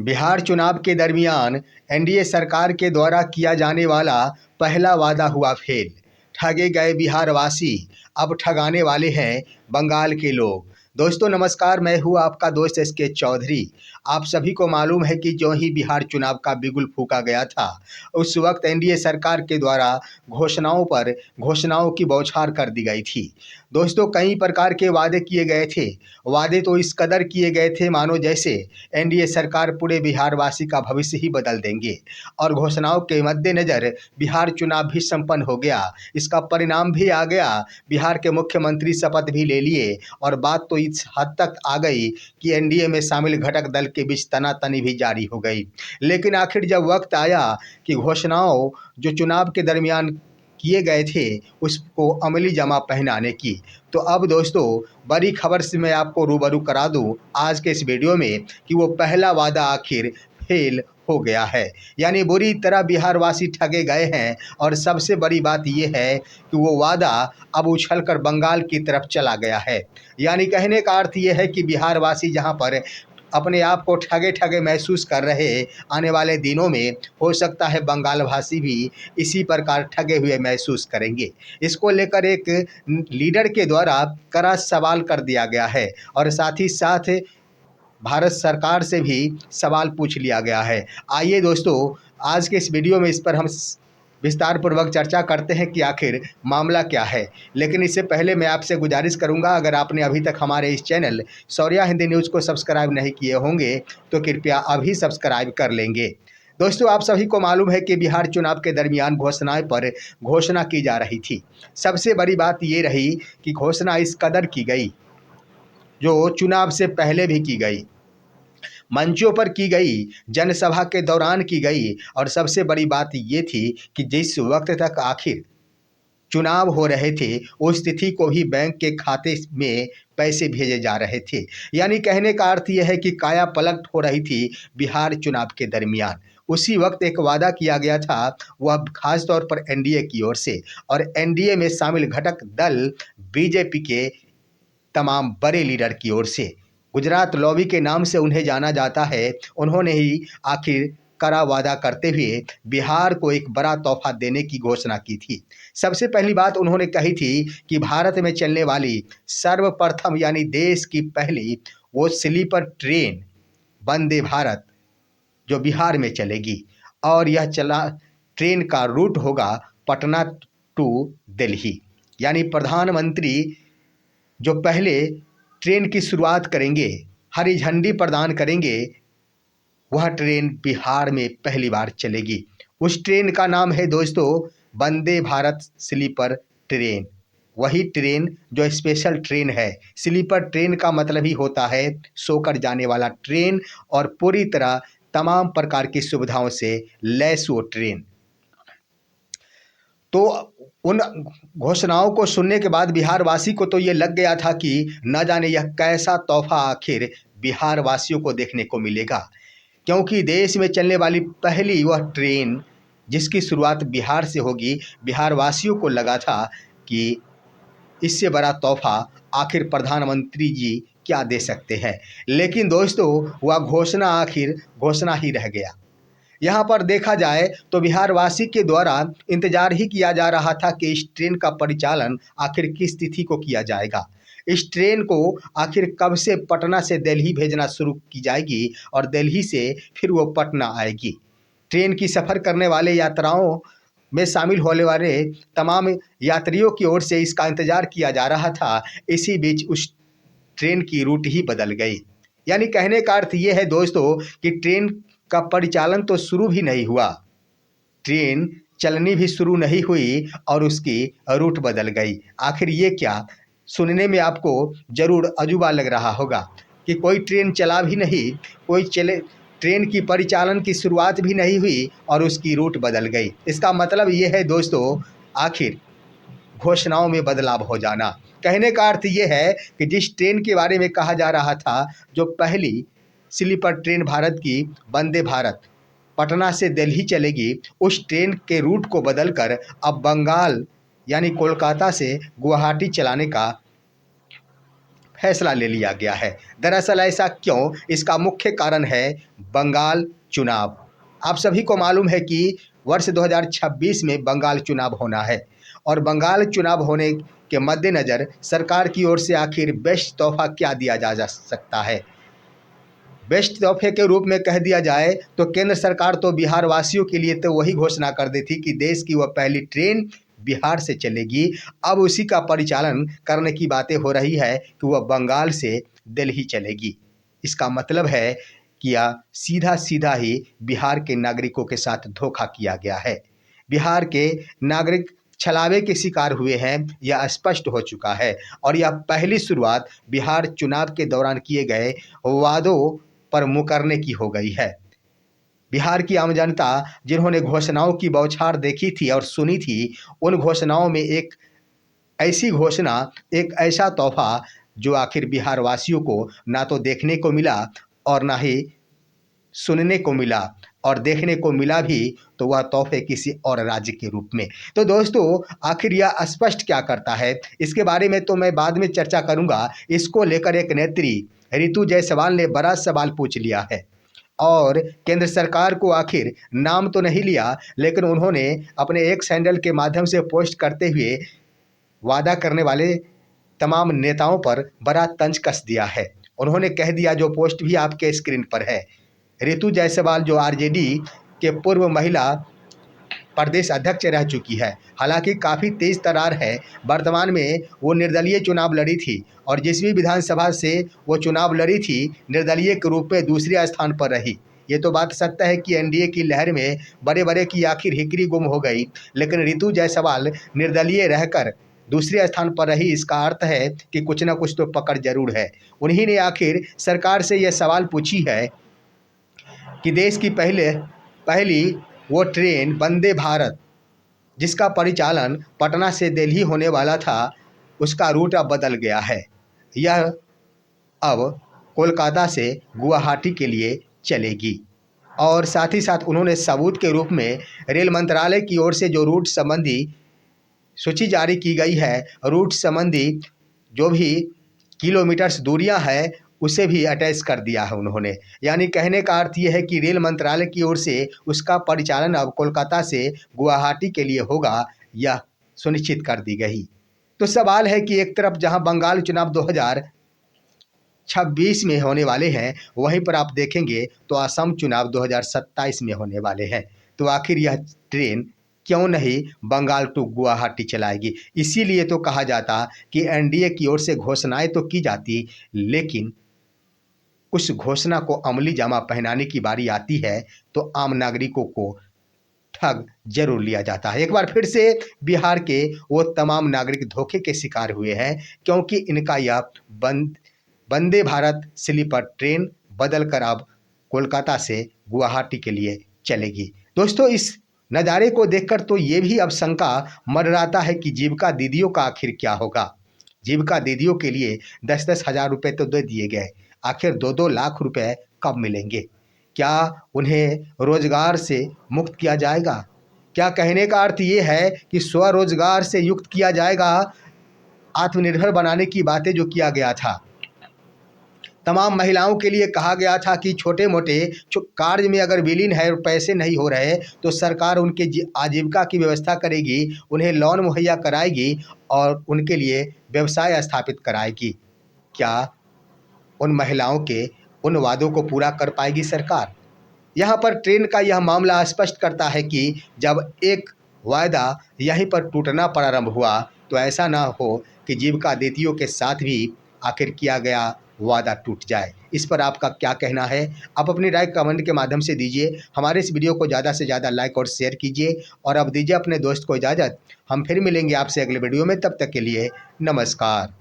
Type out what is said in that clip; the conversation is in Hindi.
बिहार चुनाव के दरमियान एनडीए सरकार के द्वारा किया जाने वाला पहला वादा हुआ फेल। ठगे गए बिहारवासी, अब ठगाने वाले हैं बंगाल के लोग। दोस्तों नमस्कार, मैं हूं आपका दोस्त एसके चौधरी। आप सभी को मालूम है कि जो ही बिहार चुनाव का बिगुल फूंका गया था, उस वक्त एनडीए सरकार के द्वारा घोषणाओं पर घोषणाओं की बौछार कर दी गई थी। दोस्तों कई प्रकार के वादे किए गए थे। वादे तो इस कदर किए गए थे मानो जैसे एनडीए सरकार पूरे बिहारवासी का भविष्य ही बदल देंगे। और घोषणाओं के मद्देनजर बिहार चुनाव भी संपन्न हो गया, इसका परिणाम भी आ गया। बिहार के मुख्यमंत्री शपथ भी ले लिए और बात तो इस हद तक आ गई कि एनडीए में शामिल घटक दल के बीच तनातनी भी जारी हो गई। लेकिन आखिर जब वक्त आया कि घोषणाओं जो चुनाव के दरमियान किए गए थे उसको अमली जमा पहनाने की, तो अब दोस्तों बड़ी खबर से मैं आपको रूबरू करा दूं आज के इस वीडियो में कि वो पहला वादा आखिर फेल हो गया है। यानी बुरी तरह बिहारवासी ठगे गए हैं। और सबसे बड़ी बात यह है कि वो वादा अब उछलकर बंगाल की तरफ चला गया है। यानी कहने का अर्थ ये है कि बिहारवासी जहां पर अपने आप को ठगे ठगे महसूस कर रहे, आने वाले दिनों में हो सकता है बंगाल भाषी भी इसी प्रकार ठगे हुए महसूस करेंगे। इसको लेकर एक लीडर के द्वारा कड़ा सवाल कर दिया गया है और साथ ही साथ भारत सरकार से भी सवाल पूछ लिया गया है। आइए दोस्तों आज के इस वीडियो में इस पर हम विस्तार पूर्वक चर्चा करते हैं कि आखिर मामला क्या है। लेकिन इससे पहले मैं आपसे गुजारिश करूंगा, अगर आपने अभी तक हमारे इस चैनल शौर्या हिंदी न्यूज़ को सब्सक्राइब नहीं किए होंगे तो कृपया अभी सब्सक्राइब कर लेंगे। दोस्तों आप सभी को मालूम है कि बिहार चुनाव के दरमियान घोषणाएं पर घोषणा की जा रही थी। सबसे बड़ी बात ये रही कि घोषणा इस कदर की गई जो चुनाव से पहले भी की गई, मंचों पर की गई, जनसभा के दौरान की गई। और सबसे बड़ी बात ये थी कि जिस वक्त तक आखिर चुनाव हो रहे थे उस तिथि को भी बैंक के खाते में पैसे भेजे जा रहे थे। यानी कहने का अर्थ यह है कि काया पलट हो रही थी बिहार चुनाव के दरमियान। उसी वक्त एक वादा किया गया था, वह खास तौर पर एनडीए की ओर से और एनडीए में शामिल घटक दल बीजेपी के तमाम बड़े लीडर की ओर से। गुजरात लॉबी के नाम से उन्हें जाना जाता है। उन्होंने ही आखिर कड़ा वादा करते हुए बिहार को एक बड़ा तोहफा देने की घोषणा की थी। सबसे पहली बात उन्होंने कही थी कि भारत में चलने वाली सर्वप्रथम यानी देश की पहली वो स्लीपर ट्रेन वंदे भारत जो बिहार में चलेगी और यह चला ट्रेन का रूट होगा पटना टू दिल्ली। यानी प्रधानमंत्री जो पहले ट्रेन की शुरुआत करेंगे, हरी झंडी प्रदान करेंगे, वह ट्रेन बिहार में पहली बार चलेगी। उस ट्रेन का नाम है दोस्तों वंदे भारत स्लीपर ट्रेन। वही ट्रेन जो स्पेशल ट्रेन है। स्लीपर ट्रेन का मतलब ही होता है सोकर जाने वाला ट्रेन और पूरी तरह तमाम प्रकार की सुविधाओं से लैस वो ट्रेन। तो उन घोषणाओं को सुनने के बाद बिहारवासी को तो ये लग गया था कि न जाने यह कैसा तोहफा आखिर बिहार वासियों को देखने को मिलेगा, क्योंकि देश में चलने वाली पहली वह ट्रेन जिसकी शुरुआत बिहार से होगी। बिहार वासियों को लगा था कि इससे बड़ा तोहफा आखिर प्रधानमंत्री जी क्या दे सकते हैं। लेकिन दोस्तों वह घोषणा आखिर घोषणा ही रह गया। यहाँ पर देखा जाए तो बिहारवासी के द्वारा इंतजार ही किया जा रहा था कि इस ट्रेन का परिचालन आखिर किस तिथि को किया जाएगा। इस ट्रेन को आखिर कब से पटना से दिल्ली भेजना शुरू की जाएगी और दिल्ली से फिर वो पटना आएगी। ट्रेन की सफ़र करने वाले यात्राओं में शामिल होने वाले तमाम यात्रियों की ओर से इसका इंतजार किया जा रहा था। इसी बीच उस ट्रेन की रूट ही बदल गई। यानी कहने का अर्थ ये है दोस्तों कि ट्रेन का परिचालन तो शुरू भी नहीं हुआ, ट्रेन चलनी भी शुरू नहीं हुई और उसकी रूट बदल गई। आखिर ये क्या, सुनने में आपको जरूर अजूबा लग रहा होगा कि कोई ट्रेन चला भी नहीं, कोई ट्रेन की परिचालन की शुरुआत भी नहीं हुई और उसकी रूट बदल गई। इसका मतलब ये है दोस्तों आखिर घोषणाओं में बदलाव हो जाना। कहने का अर्थ ये है कि जिस ट्रेन के बारे में कहा जा रहा था जो पहली स्लीपर ट्रेन भारत की वंदे भारत पटना से दिल्ली चलेगी, उस ट्रेन के रूट को बदलकर अब बंगाल यानी कोलकाता से गुवाहाटी चलाने का फैसला ले लिया गया है। दरअसल ऐसा क्यों, इसका मुख्य कारण है बंगाल चुनाव। आप सभी को मालूम है कि वर्ष 2026 में बंगाल चुनाव होना है और बंगाल चुनाव होने के मद्देनज़र सरकार की ओर से आखिर बेस्ट तोहफा क्या दिया जा सकता है। बेस्ट तोहफे के रूप में कह दिया जाए तो केंद्र सरकार तो बिहार वासियों के लिए तो वही घोषणा कर दी थी कि देश की वह पहली ट्रेन बिहार से चलेगी। अब उसी का परिचालन करने की बातें हो रही है कि वह बंगाल से दिल्ली चलेगी। इसका मतलब है कि यह सीधा सीधा ही बिहार के नागरिकों के साथ धोखा किया गया है। बिहार के नागरिक छलावे के शिकार हुए हैं, यह स्पष्ट हो चुका है और यह पहली शुरुआत बिहार चुनाव के दौरान किए गए वादों पर मुकरने की हो गई है। बिहार की आम जनता जिन्होंने घोषणाओं की बौछार देखी थी और सुनी थी, उन घोषणाओं में एक ऐसी घोषणा, एक ऐसा तोहफा जो आखिर बिहार वासियों को ना तो देखने को मिला और ना ही सुनने को मिला, और देखने को मिला भी तो वह तोहफे किसी और राज्य के रूप में। तो दोस्तों, आखिर यह स्पष्ट क्या करता है, इसके बारे में तो मैं बाद में चर्चा करूंगा। इसको लेकर एक नेत्री रितु जायसवाल ने बड़ा सवाल पूछ लिया है और केंद्र सरकार को आखिर नाम तो नहीं लिया, लेकिन उन्होंने अपने एक हैंडल के माध्यम से पोस्ट करते हुए वादा करने वाले तमाम नेताओं पर बड़ा तंज कस दिया है। उन्होंने कह दिया, जो पोस्ट भी आपके स्क्रीन पर है, रितु जायसवाल जो आरजेडी के पूर्व महिला प्रदेश अध्यक्ष रह चुकी है, हालांकि काफ़ी तेज तर्रार है। वर्तमान में वो निर्दलीय चुनाव लड़ी थी और जिस भी विधानसभा से वो चुनाव लड़ी थी, निर्दलीय के रूप में दूसरे स्थान पर रही। ये तो बात सत्य है कि एनडीए की लहर में बड़े बड़े की आखिर हिकरी गुम हो गई, लेकिन रितु जायसवाल निर्दलीय रहकर दूसरे स्थान पर रही। इसका अर्थ है कि कुछ ना कुछ तो पकड़ जरूर है। उन्हीं ने आखिर सरकार से यह सवाल पूछी है कि देश की पहली वो ट्रेन वंदे भारत, जिसका परिचालन पटना से दिल्ली होने वाला था, उसका रूट अब बदल गया है। यह अब कोलकाता से गुवाहाटी के लिए चलेगी। और साथ ही साथ उन्होंने सबूत के रूप में रेल मंत्रालय की ओर से जो रूट संबंधी सूची जारी की गई है, रूट संबंधी जो भी किलोमीटर्स दूरियां हैं, उसे भी अटैच कर दिया है उन्होंने। यानी कहने का अर्थ ये है कि रेल मंत्रालय की ओर से उसका परिचालन अब कोलकाता से गुवाहाटी के लिए होगा, यह सुनिश्चित कर दी गई। तो सवाल है कि एक तरफ जहां बंगाल चुनाव 2026 में होने वाले हैं, वहीं पर आप देखेंगे तो असम चुनाव 2027 में होने वाले हैं। तो आखिर यह ट्रेन क्यों नहीं बंगाल टू गुवाहाटी चलाएगी? इसीलिए तो कहा जाता कि एनडीए की ओर से घोषणाएं तो की जाती, लेकिन उस घोषणा को अमली जामा पहनाने की बारी आती है तो आम नागरिकों को ठग जरूर लिया जाता है। एक बार फिर से बिहार के वो तमाम नागरिक धोखे के शिकार हुए हैं, क्योंकि इनका यह वंदे भारत स्लीपर ट्रेन बदलकर अब कोलकाता से गुवाहाटी के लिए चलेगी। दोस्तों, इस नज़ारे को देखकर तो ये भी अब शंका मंडराता है कि जीविका दीदियों का आखिर क्या होगा। जीविका दीदियों के लिए 10-10 हज़ार रुपये तो दे दिए गए, आखिर 2-2 लाख रुपए कब मिलेंगे? क्या उन्हें रोजगार से मुक्त किया जाएगा? क्या कहने का अर्थ ये है कि स्वरोजगार से युक्त किया जाएगा? आत्मनिर्भर बनाने की बातें जो किया गया था, तमाम महिलाओं के लिए कहा गया था कि छोटे मोटे कार्य में अगर विलीन है और पैसे नहीं हो रहे तो सरकार उनके आजीविका की व्यवस्था करेगी, उन्हें लोन मुहैया कराएगी और उनके लिए व्यवसाय स्थापित कराएगी। क्या उन महिलाओं के उन वादों को पूरा कर पाएगी सरकार? यहाँ पर ट्रेन का यह मामला स्पष्ट करता है कि जब एक वायदा यहीं पर टूटना प्रारंभ हुआ तो ऐसा ना हो कि जीविका दीदियों के साथ भी आखिर किया गया वादा टूट जाए। इस पर आपका क्या कहना है? आप अपनी राय कमेंट के माध्यम से दीजिए। हमारे इस वीडियो को ज़्यादा से ज़्यादा लाइक और शेयर कीजिए और अब दीजिए अपने दोस्त को इजाज़त। हम फिर मिलेंगे आपसे अगले वीडियो में, तब तक के लिए नमस्कार।